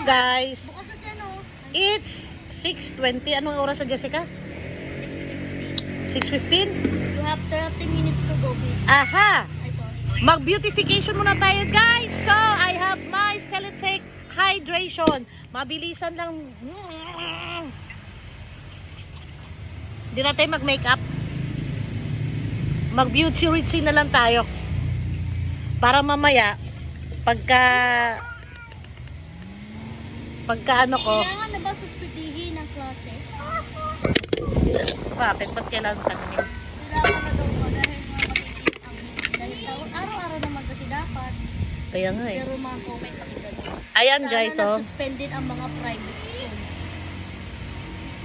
guys, Bukas na siya, no? it's 6:20. Anong oras sa Jessica? 6:50. 6:15? You have 30 minutes to go, babe. Aha! Ay, sorry. Mag-beautification muna tayo, guys. So, I have my Celotex Hydration. Mabilisan lang. Hindi na tayo mag-makeup. Mag-beauty routine na lang tayo. Para mamaya, pagka ano ko, Kailangan na ba suspitihin ng klase? bakit? Ba't kailangan tanongin? Kailangan na daw po dahil mga kapitid ang dahil araw-araw naman kasi dapat. Kaya nga eh. Pero mga comment pakinggan. Ayan guys, Sana oh. na-suspended ang mga private school.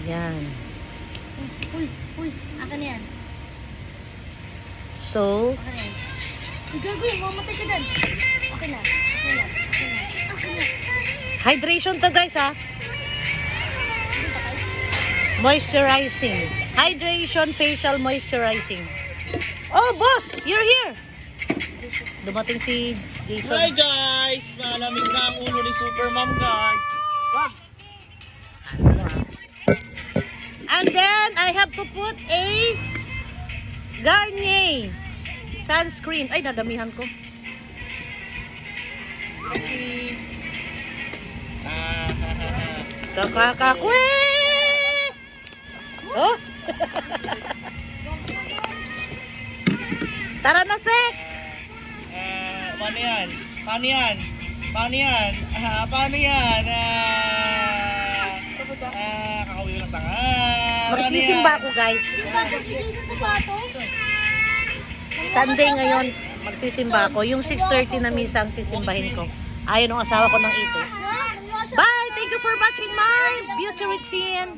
Yan. Uy, akin na yan. So, Akin na yan. Uy, gago, mamatay ka dyan. Okay na. hydration to guys ha. Sige pa kayo. Moisturizing. Hydration facial moisturizing. Oh, boss, you're here. Dumating si Jason. Hi guys! Malamig na ang ulo ni Supermom guys. Wag! And then I have to put a Garnier sunscreen. Ay, nadamihan ko. Okay. Kakakakwe! Oh! Tara na, Sek! Paano yan? Paano yan? Paano yan? Paano yan? Kakawin lang tanga. Magsisimba ako, guys. Yung bago ni Jason sa sapatos. Sunday ngayon, magsisimba ako. Yung 6:30 na misa ang sisimbahin ko. Ayaw ng asawa ko ng ito. Bye! Thank you for watching my beauty routine.